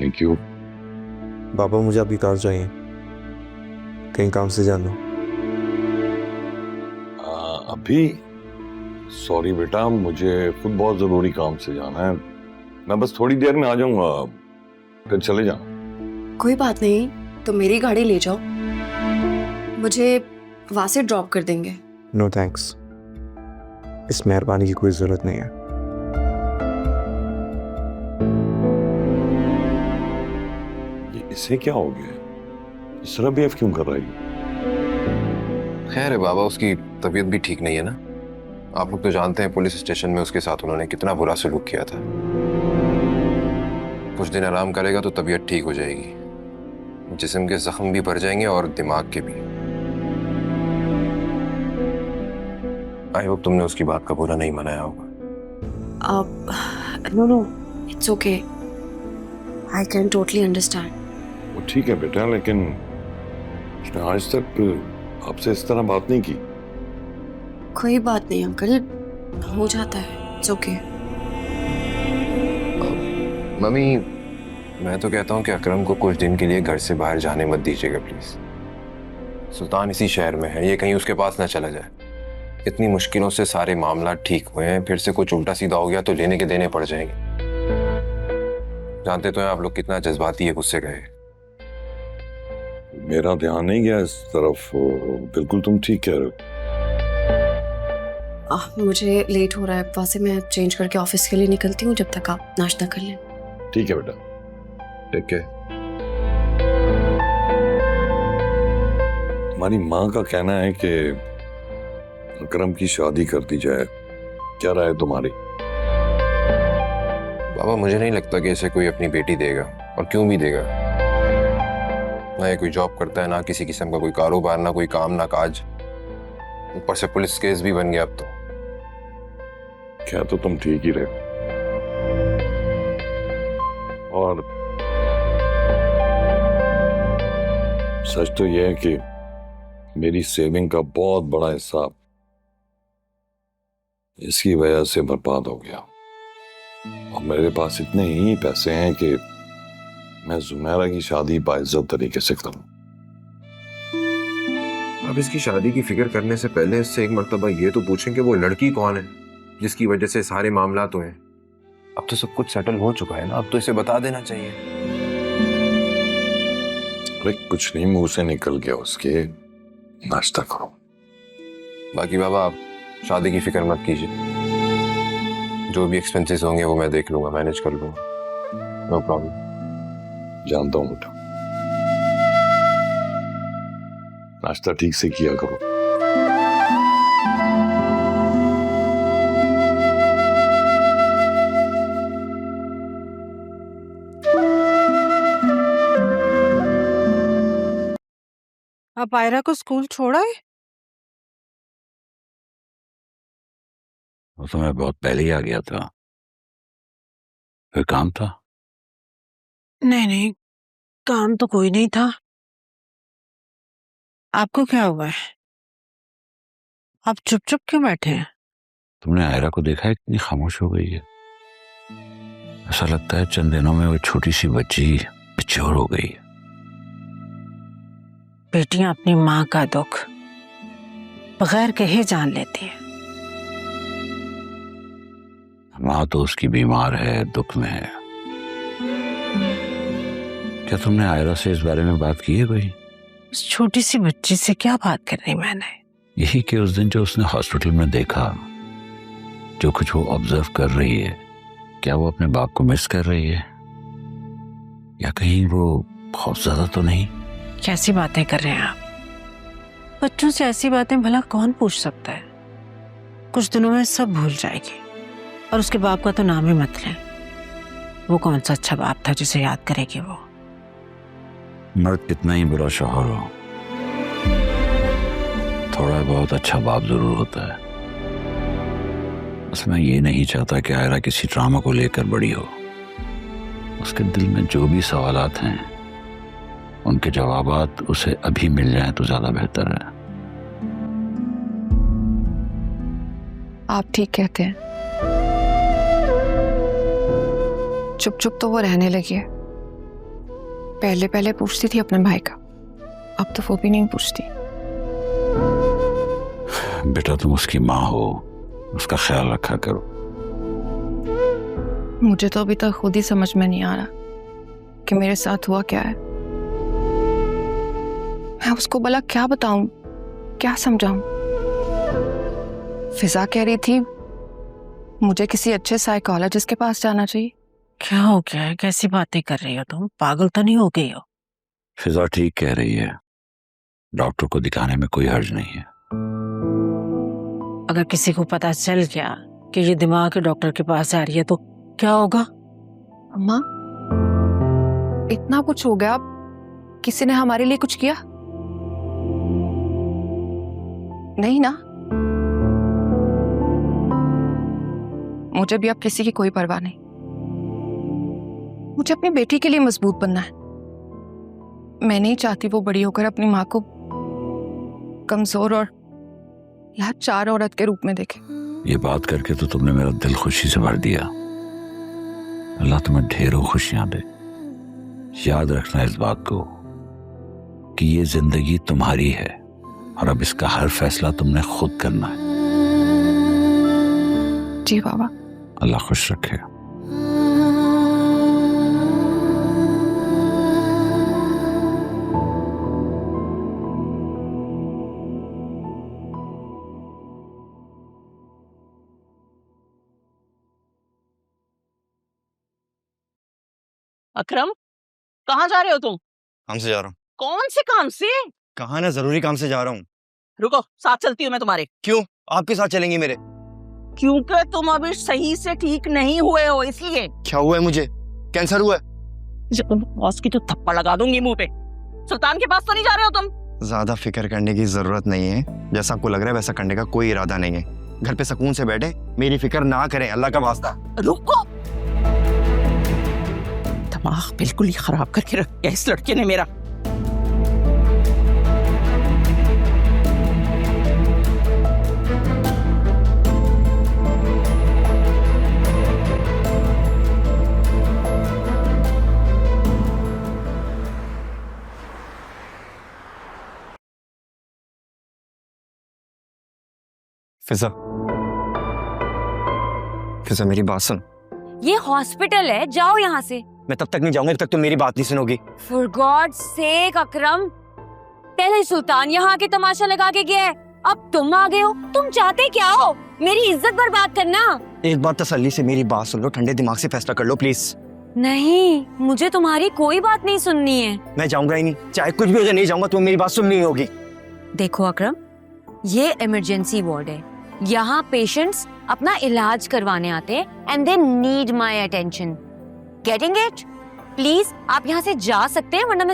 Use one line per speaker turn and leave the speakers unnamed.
Thank you.
पापा मुझे अभी कार चाहिए, कहीं काम से जाना।
अभी? सॉरी बेटा, मुझे खुद बहुत जरूरी काम से जाना है। मैं बस थोड़ी देर में आ जाऊंगा, फिर चले जाना।
कोई बात नहीं, तो मेरी गाड़ी ले जाओ, मुझे वहां से ड्रॉप कर देंगे।
नो थैंक्स, इस मेहरबानी की कोई जरूरत नहीं है।
इसे क्या हो गया? इस तरह बिहेव क्यों कर रही है?
खैर है बाबा, उसकी तबीयत भी ठीक नहीं है ना। आप लोग तो जानते हैं पुलिस स्टेशन में उसके साथ उन्होंने कितना बुरा सलूक किया था। कुछ दिन आराम करेगा तो तबीयत ठीक हो जाएगी, जिस्म के जख्म भी भर जाएंगे और दिमाग के भी। आई होप तुमने उसकी बात का बुरा नहीं मनाया होगा।
No, it's okay, I can totally understand.
वो ठीक है बेटा, लेकिन उसने आज तक आपसे इस तरह बात नहीं की।
कोई बात नहीं अंकल, हो जाता है, इट्स ओके।
मम्मी, मैं तो कहता हूँ कि अकरम को कुछ दिन के लिए घर से बाहर जाने मत दीजिएगा प्लीज। सुल्तान इसी शहर में है, ये कहीं उसके पास ना चला जाए। इतनी मुश्किलों से सारे मामला ठीक हुए हैं, फिर से कुछ उल्टा सीधा हो गया तो लेने के देने पड़ जाएंगे। जानते तो हैं आप लोग कितना जज्बाती है, गुस्से गए।
मेरा ध्यान नहीं गया इस तरफ, बिल्कुल तुम ठीक कह रहे हो।
मुझे लेट हो रहा है, वहां से मैं चेंज करके ऑफिस के लिए निकलती हूँ, जब तक आप नाश्ता कर लें।
ठीक है बेटा,
ठीक है।
हमारी माँ का कहना है कि अकरम की शादी कर दी जाए, क्या राय है तुम्हारी?
बाबा, मुझे नहीं लगता कि इसे कोई अपनी बेटी देगा, और क्यों भी देगा। ना ये कोई जॉब करता है, ना किसी किस्म का कोई कारोबार, ना कोई काम ना काज, ऊपर से पुलिस केस भी बन गया अब तो।
क्या तो तुम ठीक ही रहे। और सच तो यह है कि मेरी सेविंग का बहुत बड़ा हिस्सा इसकी वजह से बर्बाद हो गया, और मेरे पास इतने ही पैसे हैं कि मैं जुमैरा की शादी बाइज्जत तरीके से करूं।
अब इसकी शादी की फिक्र करने से पहले इससे एक मर्तबा ये तो पूछें कि वो लड़की कौन है जिसकी वजह से सारे मामला तो हैं। अब तो सब कुछ सेटल हो चुका है ना, अब तो इसे बता देना चाहिए।
अरे कुछ नहीं, मुंह से निकल गया उसके। नाश्ता करो।
बाकी बाबा, आप शादी की फिक्र मत कीजिए, जो भी एक्सपेंसेस होंगे वो मैं देख लूंगा, मैनेज कर लूंगा, नो प्रॉब्लम।
जानता हूं बेटा, नाश्ता ठीक से किया करो।
आप आयरा को स्कूल छोड़ा है?
वो तो मैं बहुत पहले ही आ गया था, फिर काम था।
नहीं, काम तो कोई नहीं था। आपको क्या हुआ है? आप चुप चुप क्यों बैठे हैं?
तुमने आयरा को देखा है, कितनी खामोश हो गई है। ऐसा लगता है चंद दिनों में वो छोटी सी बच्ची मैच्योर हो गई है।
बेटियां अपनी माँ का दुख बगैर कहे जान लेती है।
माँ तो उसकी बीमार है, दुख में है। क्या तुमने आयरा से इस बारे में बात की है कोई?
उस छोटी सी बच्ची से क्या बात करनी मैंने?
यही कि उस दिन जो उसने हॉस्पिटल में देखा, जो कुछ वो ऑब्जर्व कर रही है, क्या वो अपने बाप को मिस कर रही है, या कहीं वो बहुत ज्यादा तो नहीं?
कैसी बातें कर रहे हैं आप? बच्चों से ऐसी बातें भला कौन पूछ सकता है? कुछ दिनों में सब भूल जाएगी, और उसके बाप का तो नाम ही मत लें। वो कौन सा अच्छा बाप था जिसे याद करेगी वो?
मर्द कितना ही बुरा शौहर हो, थोड़ा बहुत अच्छा बाप जरूर होता है। बस मैं ये नहीं चाहता कि आयरा किसी ड्रामा को लेकर बड़ी हो। उसके दिल में जो भी सवालात हैं, उनके जवाबात उसे अभी मिल जाएं तो ज्यादा बेहतर है।
आप ठीक कहते हैं, चुप चुप तो वो रहने लगी है,
पहले पहले पूछती थी अपने भाई का, अब तो वो भी नहीं पूछती।
बेटा तुम उसकी माँ हो, उसका ख्याल रखा करो।
मुझे तो अभी तक खुद ही समझ में नहीं आ रहा कि मेरे साथ हुआ क्या है। मैं उसको भला क्या बताऊं, क्या समझाऊं? फिजा कह रही थी मुझे किसी अच्छे साइकोलॉजिस्ट के पास जाना चाहिए।
क्या हो गया है? कैसी बातें कर रही हो तुम? पागल तो नहीं हो गई हो?
फिजा ठीक कह रही है, डॉक्टर को दिखाने में कोई हर्ज नहीं है।
अगर किसी को पता चल गया कि ये दिमाग के डॉक्टर के पास जा रही है तो क्या होगा?
अम्मा, इतना कुछ हो गया, किसी ने हमारे लिए कुछ किया नहीं ना? मुझे भी अब किसी की कोई परवाह नहीं। मुझे अपनी बेटी के लिए मजबूत बनना है। मैं नहीं चाहती वो बड़ी होकर अपनी माँ को कमजोर और लाचार औरत के रूप में देखे।
ये बात करके तो तुमने मेरा दिल खुशी से भर दिया। अल्लाह तुम्हें ढेरों खुशियां दे। याद रखना इस बात को कि ये जिंदगी तुम्हारी है और अब इसका हर फैसला तुमने खुद करना है।
जी बाबा।
अल्लाह खुश रखे।
अकरम, कहाँ जा रहे हो तुम?
काम से जा रहा हूँ।
कौन से काम से?
कहा ना, जरूरी काम से जा रहा हूँ।
रुको, साथ चलती हूँ मैं तुम्हारे।
क्यों? आपके साथ चलेंगी मेरे?
क्योंकि तुम अभी सही से ठीक नहीं हुए हो, इसलिए।
क्या हुआ है मुझे? कैंसर हुआ है?
बॉस की तो थप्पड़ लगा दूंगी मुंह पे। सुल्तान के पास तो नहीं जा रहे हो तुम?
ज्यादा फिक्र करने की जरूरत नहीं है। जैसा आपको लग रहा है वैसा करने का कोई इरादा नहीं है। घर पे सुकून से बैठे, मेरी फिक्र ना करें, अल्लाह का वास्ता।
रुको, दिमाग बिल्कुल ही खराब करके रख दिया इस लड़के ने मेरा।
फिजा, फिजा मेरी बात सुन।
ये हॉस्पिटल है, जाओ यहाँ से।
मैं तब तक नहीं जाऊंगा जब तक तुम मेरी बात नहीं सुनोगी।
For God's sake अकरम, पहले सुल्तान यहाँ आके तमाशा लगा के गया है, अब तुम आ गए हो। तुम चाहते क्या हो? मेरी इज्जत बर्बाद करना?
एक बार तसल्ली से मेरी बात सुन लो, ठंडे दिमाग से फैसला कर लो प्लीज।
नहीं, मुझे तुम्हारी कोई बात नहीं सुननी है।
मैं जाऊंगा ही नहीं, चाहे कुछ भी हो जाए, नहीं जाऊंगा। तुम्हें मेरी बात सुननी होगी।
देखो अकरम, ये इमरजेंसी वार्ड है, यहाँ पेशेंट्स अपना इलाज करवाने आते हैं and they need my attention. Getting it? Please आप यहाँ से जा सकते हैं, वरना मैं